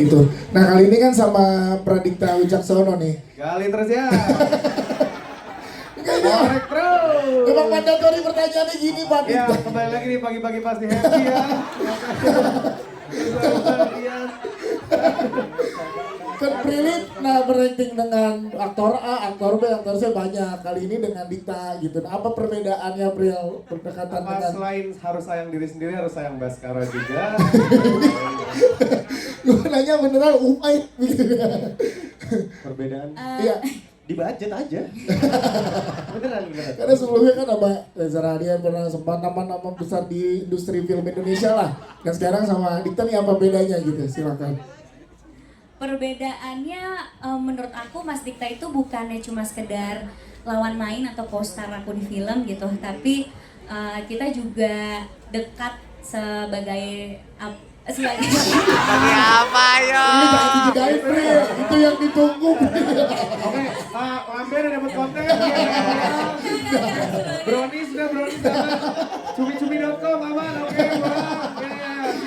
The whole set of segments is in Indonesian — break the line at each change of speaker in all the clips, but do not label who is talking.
Gitu. Nah kali ini kan sama Pradipta Wicaksono nih.
Gali terus ya.
Kayaknya
Korek terus.
memang mandatori pertanyaannya gini Pak.
Ya kembali lagi nih pagi-pagi pasti happy ya.
Kan Prilly nah berakting dengan aktor A, aktor B, aktor C banyak. Kali ini dengan Dikta gitu. Nah, apa perbedaannya Pril? Pendekatan
Apa
dengan
selain harus sayang diri sendiri harus sayang Baskara juga.
gue nanya beneran umay gitu.
Perbedaan
Iya.
di budget aja. beneran.
Karena sebelumnya kan sama Reza Radian pernah sempat nama-nama besar di industri film Indonesia lah. Dan sekarang sama Dikta nih apa bedanya gitu? Silakan.
Perbedaannya menurut aku Mas Dikta itu bukannya cuma sekedar lawan main atau co-star aku di film gitu, tapi kita juga dekat sebagai sebagai
Bagi apa yo?
Ini jangan dijegain Pril, itu yang ditunggu.
Oke, Lambe udah dapat konten. Brownies sudah cumi-cumi.com aman. Oke, wah.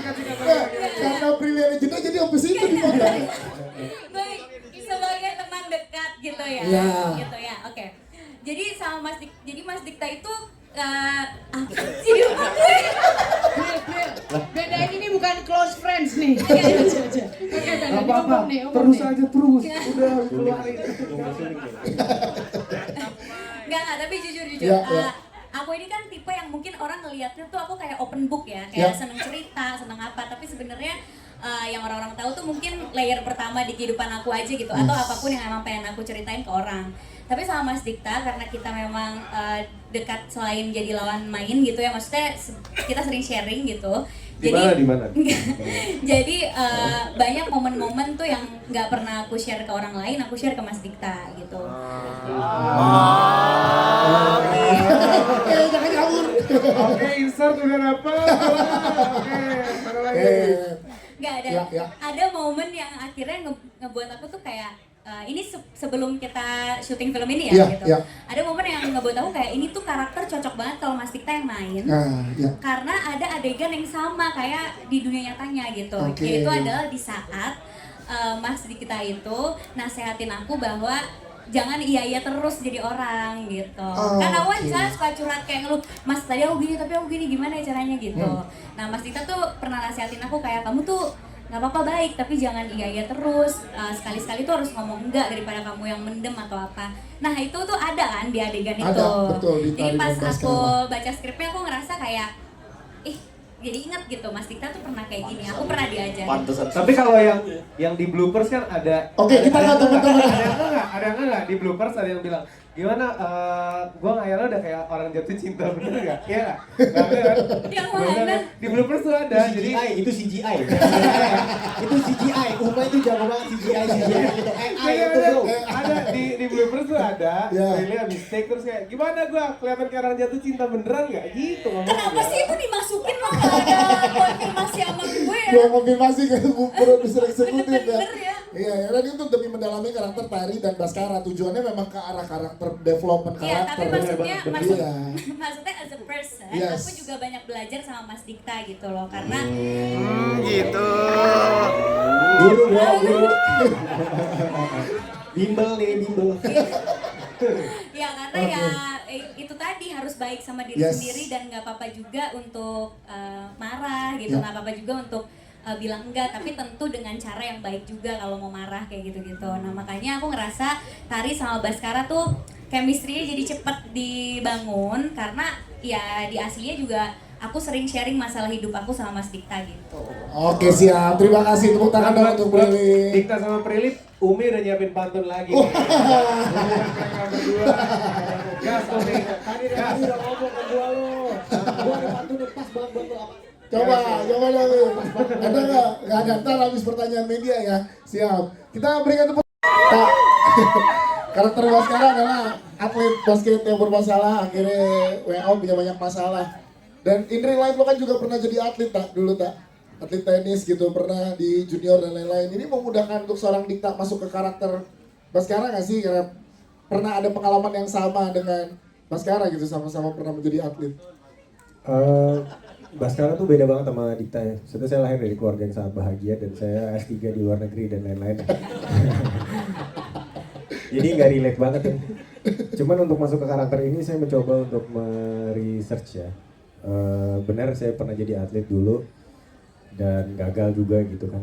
Sikat.
Karena Pril yang jeda jadi opsi itu di foto.
baik sebagai teman dekat gitu ya.
Iya.
Gitu ya. Oke. Jadi sama Mas Dikta itu apa sih dia gue?
Bedain ini bukan close friends nih. Oke,
Apa-apa,
nih.
terus aja terus. Udah keluarin.
Enggak, tapi jujur.
Ya, ya.
Aku ini kan tipe yang mungkin orang ngelihatnya tuh aku kayak open book ya, kayak
Ya.
seneng cerita, seneng apa, tapi sebenarnya yang orang-orang tahu tuh mungkin layer pertama di kehidupan aku aja gitu, atau apapun yang emang pengen aku ceritain ke orang. Tapi sama Mas Dikta, karena kita memang dekat selain jadi lawan main gitu ya, maksudnya kita sering sharing gitu.
Di mana?
Jadi banyak momen-momen tuh yang nggak pernah aku share ke orang lain, aku share ke Mas Dikta gitu.
Jangan kabur.
Oke, insert udah dapet. Oke, mana lagi?
Nggak ada.
Ya.
Ada momen yang akhirnya ngebuat aku tuh kayak ini sebelum kita syuting film ini ya,
Ya,
gitu.
ya.
Ada momen yang ngebuat aku kayak ini tuh karakter cocok banget kalau Mas Dikta yang main.
Nah, ya.
Karena ada adegan yang sama kayak di dunia nyatanya gitu.
Oke.
Yaitu adalah di saat Mas Dikta itu nasehatin aku bahwa jangan iya terus jadi orang gitu.
Oh,
Karena aku
oke.
misalnya suka curhat kayak ngeluh, Mas tadi aku gini tapi aku gini, gimana ya caranya gitu. Nah Mas Dikta tuh pernah nasehatin aku kayak kamu tuh nggak apa-apa baik tapi jangan iya terus, sekali-sekali tuh harus ngomong enggak daripada kamu yang mendem atau apa. Nah itu tuh ada kan di adegan
Ada,
itu.
betul, di
Jadi
tari
pas
Baskara.
aku baca skripnya aku ngerasa kayak jadi inget gitu Mas Dikta tuh pernah kayak gini, aku pernah diajarin.
Tapi kalau yang di bloopers kan ada.
Oke, kita nggak teman-teman.
Ada nggak di bloopers ada yang bilang gimana? Gua ngayalnya udah kayak orang jatuh cinta bener nggak? Iya nggak? Nggak ada kan?
Yang
Nggak ada
mana?
kan? Di bloopers tuh ada. Jadi
itu CGI. Itu CGI. Uma itu jago banget CGI gitu. AI itu bro.
ada di bloopers tuh ada.
Ya.
Really habis take terus kayak gimana gua kelihatan kayak orang jatuh cinta beneran nggak? Gitu ngomongnya.
Kenapa sih itu dimasukin lo nggak ada konfirmasi sama gue ya?
Gua konfirmasi ke produser eksekutif ya.
Bener-bener ya.
Iya, ya tadi untuk demi mendalami karakter Tari dan Baskara, tujuannya memang ke arah karakter development
Iya,
karakter.
tapi maksudnya
Iya.
maksudnya as a person,
Yes.
aku juga banyak belajar sama Mas Dikta gitu loh, karena
Gitu.
Guru bro, guru.
Bimbel nih, bimbel.
ya karena
Oke.
ya itu tadi harus baik sama diri
Yes.
sendiri dan nggak apa-apa juga untuk marah gitu,
Ya.
nggak apa-apa juga untuk bilang enggak, tapi tentu dengan cara yang baik juga kalau mau marah kayak gitu-gitu. Nah makanya aku ngerasa Tari sama Baskara tuh chemistry-nya jadi cepet dibangun karena ya di aslinya juga aku sering sharing masalah hidup aku sama Mas Dikta gitu.
Oke siap, terima kasih tepuk tangan dong untuk Prilly.
Dikta sama Prilly, Umi udah nyiapin pantun lagi. Mereka berdua. Gas Umi.
Tadi udah ngomong ke gua lo. Gua ada pantun pas banget buat lo apa?
Coba dong. Ada nggak? Nggak ada, ntar habis pertanyaan media ya. Siap. Kita berikan tepuk tangan. Karakter Baskara adalah atlet basket yang bermasalah, akhirnya WO punya banyak masalah. Dan in real life lo kan juga pernah jadi atlet tak dulu tak? Atlet tenis gitu, pernah di junior dan lain-lain. Ini memudahkan untuk seorang Dikta masuk ke karakter Baskara nggak sih? Karena pernah ada pengalaman yang sama dengan Baskara gitu, sama-sama pernah menjadi atlet.
Baskara tuh beda banget sama Dikta ya. Sebenarnya saya lahir dari keluarga yang sangat bahagia dan saya S3 di luar negeri dan lain-lain. Jadi nggak relate banget ya. Cuman untuk masuk ke karakter ini saya mencoba untuk meresearch ya. Benar saya pernah jadi atlet dulu dan gagal juga gitu kan.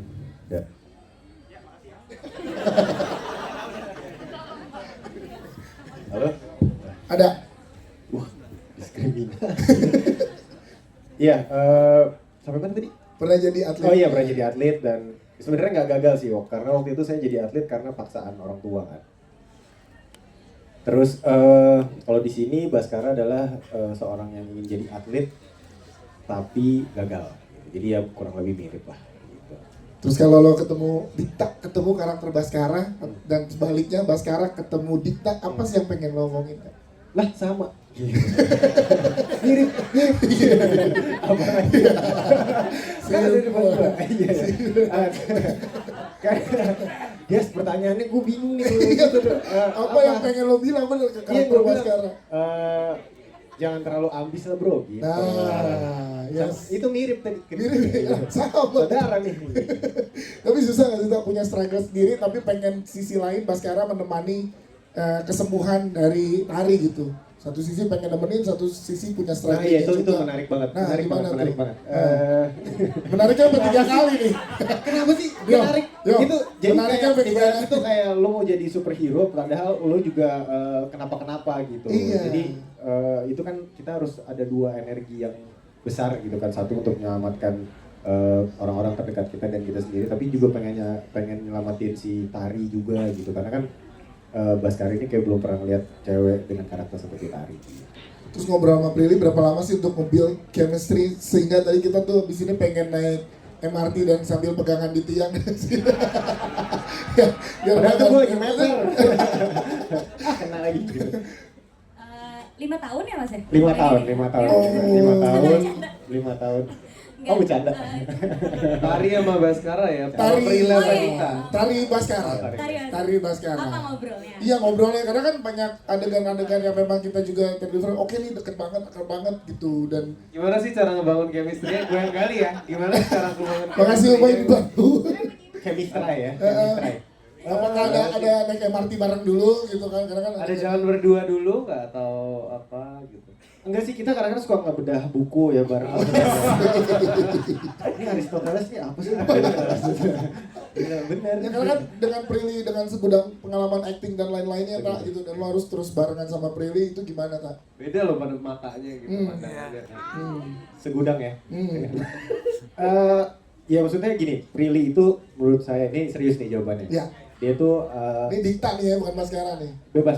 Halo?
Ada.
Wah, diskriminasi. Iya, sampai mana tadi?
Pernah jadi atlet?
Oh iya, pernah jadi atlet dan sebenarnya nggak gagal sih, karena waktu itu saya jadi atlet karena paksaan orang tua kan. Terus kalau di sini Baskara adalah seorang yang ingin jadi atlet tapi gagal. Jadi ya kurang lebih mirip lah. Gitu.
Terus kalau lo ketemu Dikta, ketemu karakter Baskara dan sebaliknya Baskara ketemu Dikta, apa sih yang pengen lo omongin?
Lah sama. mirip. Apa lagi? Kan ada depan gua. Iya. Yes, pertanyaannya gue bingung nih.
Apa yang pengen lo bilang bener ke
Iya,
karakter
gue bilang,
Baskara?
jangan terlalu ambis lah bro. Gitu.
Nah, yes.
Itu mirip tadi.
Mirip ya, sama.
Saudara nih.
Tapi susah nggak sih tak punya struggle sendiri, tapi pengen sisi lain Baskara menemani kesembuhan dari tari gitu. Satu sisi pengen nemenin, satu sisi punya
Nah
strategi
iya itu
juga.
menarik banget.
Nah,
menarik
gimana
banget.
tuh? Menariknya sampai 3 kali nih.
Kenapa sih
Yo,
menarik?
yo,
Itu jadi
menariknya
kayak
sampai 3 kali.
itu kayak lo mau jadi superhero padahal lo juga kenapa-kenapa gitu.
Iya.
Jadi itu kan kita harus ada 2 energi yang besar gitu kan. Satu untuk menyelamatkan orang-orang terdekat kita dan kita sendiri, tapi juga pengen nyelamatin si Tari juga gitu. Karena kan Baskara ini kayak belum pernah ngeliat cewek dengan karakter seperti Tari.
Terus ngobrol sama Prilly berapa lama sih untuk nge-build chemistry sehingga tadi kita tuh di sini pengen naik MRT dan sambil pegangan di tiang. Ya,
Padahal tuh gue lagi meter. Kena lagi gitu.
5 tahun ya Mas ya?
5 tahun.
Oh.
5 tahun. Oh bercanda.
Tari sama Baskara ya.
Tari.
Prilly sama
Oh, iya.
Dikta.
Tari Baskara.
Tari.
Tari Baskara.
Apa ngobrolnya?
Iya ngobrolnya, karena kan banyak adegan-adegan yang memang kita juga terdeliver, oke nih deket banget gitu, dan
Gimana sih cara ngebangun chemistry-nya? Gue yang kali ya. Gimana cara ngebangun
makasih
chemistry-nya?
Bapak bantu.
Chemistry ya. Chemistry.
Apakah ada naik MRT bareng dulu gitu kan, karena kan
Ada jalan berdua dulu nggak atau apa gitu?
Enggak sih, kita kadang-kadang suka ngebedah buku ya bareng. Ini Aristoteles nih apa sih? Bener.
Ya karena kan dengan Prilly, dengan segudang pengalaman acting dan lain-lainnya tak gitu, dan lo harus terus barengan sama Prilly, itu gimana tak?
Beda loh pada matanya gitu. pandangannya.
Segudang ya.
Hmm.
Ya maksudnya gini, Prilly itu menurut saya, ini serius nih jawabannya.
Ya,
Dia tuh
ini Dikta nih ya, bukan Baskara nih.
bebas.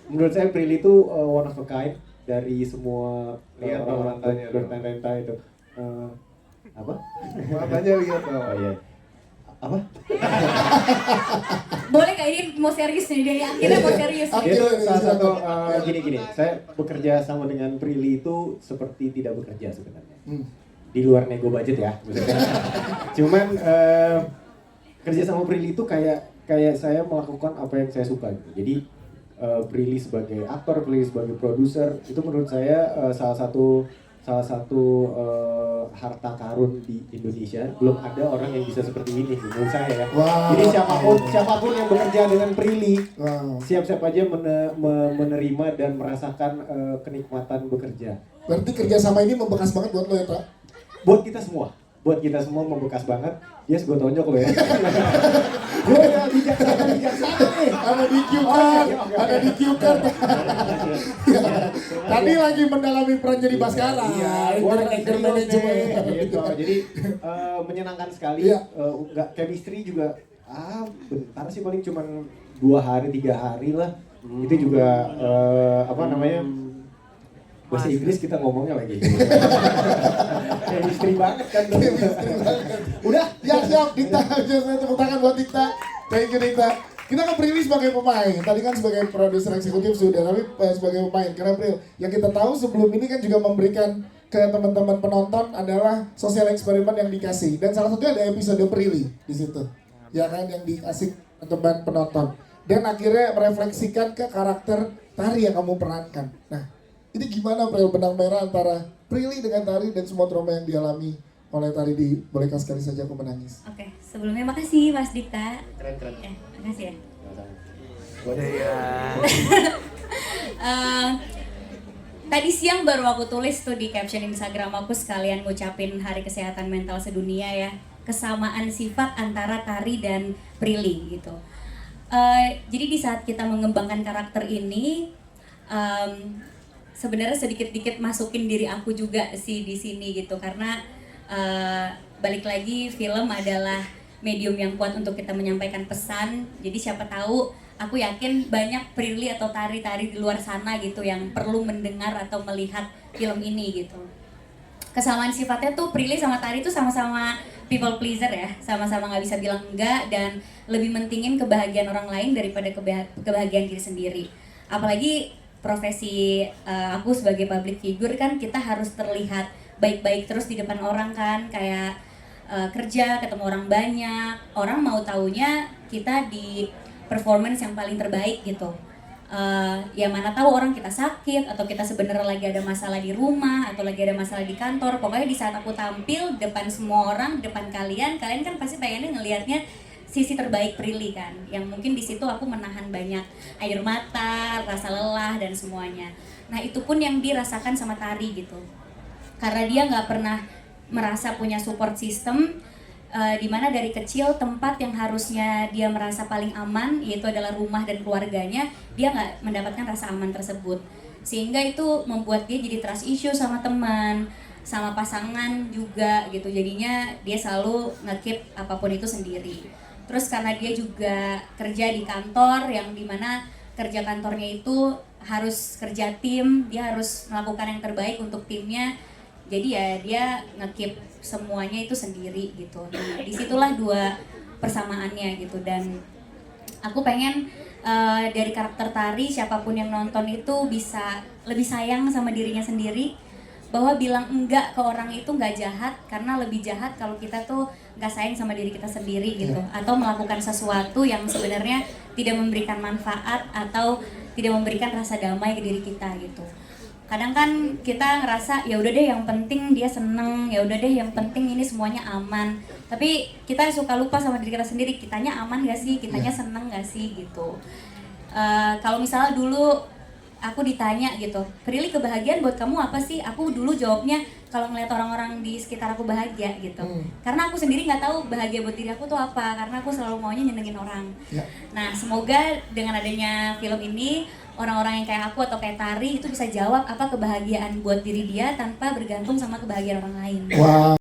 Menurut saya Prilly itu one of a kind dari semua
Lihat
orang-orang
matanya dong.
bertalenta itu. Apa?
Matanya lihat
Oh
loh.
iya. Apa?
Boleh gak ini mau serius nih dari akhirnya mau serius nih.
Dia tuh
Akhirnya
salah satu
silakan.
gini. Saya bekerja sama dengan Prilly itu seperti tidak bekerja sebenarnya.
Hmm.
Di luar nego budget ya, maksudnya. Cuman kerja sama Prilly itu kayak saya melakukan apa yang saya suka gitu. Jadi Prilly sebagai aktor, Prilly sebagai produser, itu menurut saya salah satu harta karun di Indonesia. Belum ada orang yang bisa seperti ini menurut saya ya.
Wow.
Jadi siapapun yang bekerja dengan Prilly,
Wow.
siap-siap aja menerima dan merasakan kenikmatan bekerja.
Berarti kerjasama ini membekas banget buat lo ya, Pak?
Buat kita semua membekas banget. Yes, gue tonjok lo ya. Gue udah bijaksana nih.
Ada di cue card, ada di cue card. Tadi lagi mendalami peran jadi Baskara.
Gue
Anger management.
gitu. Jadi menyenangkan sekali.
Iya.
Nggak chemistry juga. Bentar sih paling cuma 2 hari 3 hari lah. Itu juga apa namanya? Bahasa Inggris kita ngomongnya lagi. Chemistry banget kan. Udah.
Ya siap, Dikta. Tepuk tangan buat Dikta. Thank you Dikta. Kita ke Prilly sebagai pemain. Tadi kan sebagai produser eksekutif sudah, tapi sebagai pemain. Karena Pril, yang kita tahu sebelum ini kan juga memberikan ke teman-teman penonton adalah sosial eksperimen yang dikasih. Dan salah satunya ada episode Prilly di situ. Ya kan, yang dikasih teman penonton. Dan akhirnya merefleksikan ke karakter Tari yang kamu perankan. Nah, ini gimana Pril benang merah antara Prilly dengan Tari dan semua trauma yang dialami oleh Tari di Bolehkah Sekali Saja Aku Menangis.
Oke, sebelumnya makasih Mas Dikta.
Keren.
Ya, makasih ya.
Iya.
Tadi siang baru aku tulis tuh di caption Instagram aku sekalian ngucapin Hari Kesehatan Mental Sedunia ya. Kesamaan sifat antara Tari dan Prilly gitu. Jadi di saat kita mengembangkan karakter ini, sebenarnya sedikit-sedikit masukin diri aku juga sih di sini gitu, karena balik lagi film adalah medium yang kuat untuk kita menyampaikan pesan. Jadi siapa tahu, aku yakin banyak Prilly atau Tari-Tari di luar sana gitu yang perlu mendengar atau melihat film ini gitu. Kesamaan sifatnya tuh Prilly sama Tari tuh sama-sama people pleaser ya, sama-sama nggak bisa bilang enggak dan lebih mentingin kebahagiaan orang lain daripada kebahagiaan diri sendiri. Apalagi profesi aku sebagai public figure kan, kita harus terlihat baik-baik terus di depan orang kan, kayak kerja, ketemu orang banyak, orang mau taunya kita di performance yang paling terbaik gitu. Ya mana tahu orang kita sakit atau kita sebenarnya lagi ada masalah di rumah atau lagi ada masalah di kantor. Pokoknya di saat aku tampil depan semua orang, depan kalian kan pasti pengennya ngelihatnya sisi terbaik Prilly kan. Yang mungkin di situ aku menahan banyak air mata, rasa lelah dan semuanya. Nah itu pun yang dirasakan sama Tari gitu. Karena dia nggak pernah merasa punya support system, dimana dari kecil tempat yang harusnya dia merasa paling aman yaitu adalah rumah dan keluarganya, dia nggak mendapatkan rasa aman tersebut, sehingga itu membuat dia jadi trust issue sama teman, sama pasangan juga gitu. Jadinya dia selalu nge-keep apapun itu sendiri. Terus karena dia juga kerja di kantor yang dimana kerja kantornya itu harus kerja tim, dia harus melakukan yang terbaik untuk timnya. Jadi ya dia nge-keep semuanya itu sendiri gitu. Nah, disitulah dua persamaannya gitu. Dan aku pengen dari karakter Tari, siapapun yang nonton itu bisa lebih sayang sama dirinya sendiri, bahwa bilang enggak ke orang itu nggak jahat, karena lebih jahat kalau kita tuh nggak sayang sama diri kita sendiri gitu, atau melakukan sesuatu yang sebenarnya tidak memberikan manfaat atau tidak memberikan rasa damai ke diri kita gitu. Kadang kan kita ngerasa ya udah deh yang penting dia seneng, ya udah deh yang penting ini semuanya aman. Tapi kita suka lupa sama diri kita sendiri, kitanya aman gak sih, kitanya seneng gak sih gitu. Kalau misalnya dulu aku ditanya gitu, Prilly kebahagiaan buat kamu apa sih? Aku dulu jawabnya kalau ngeliat orang-orang di sekitar aku bahagia gitu. Karena aku sendiri nggak tahu bahagia buat diri aku tuh apa, karena aku selalu maunya nyenengin orang. Nah semoga dengan adanya film ini, orang-orang yang kayak aku atau kayak Tari itu bisa jawab apa kebahagiaan buat diri dia tanpa bergantung sama kebahagiaan orang lain.
Wow.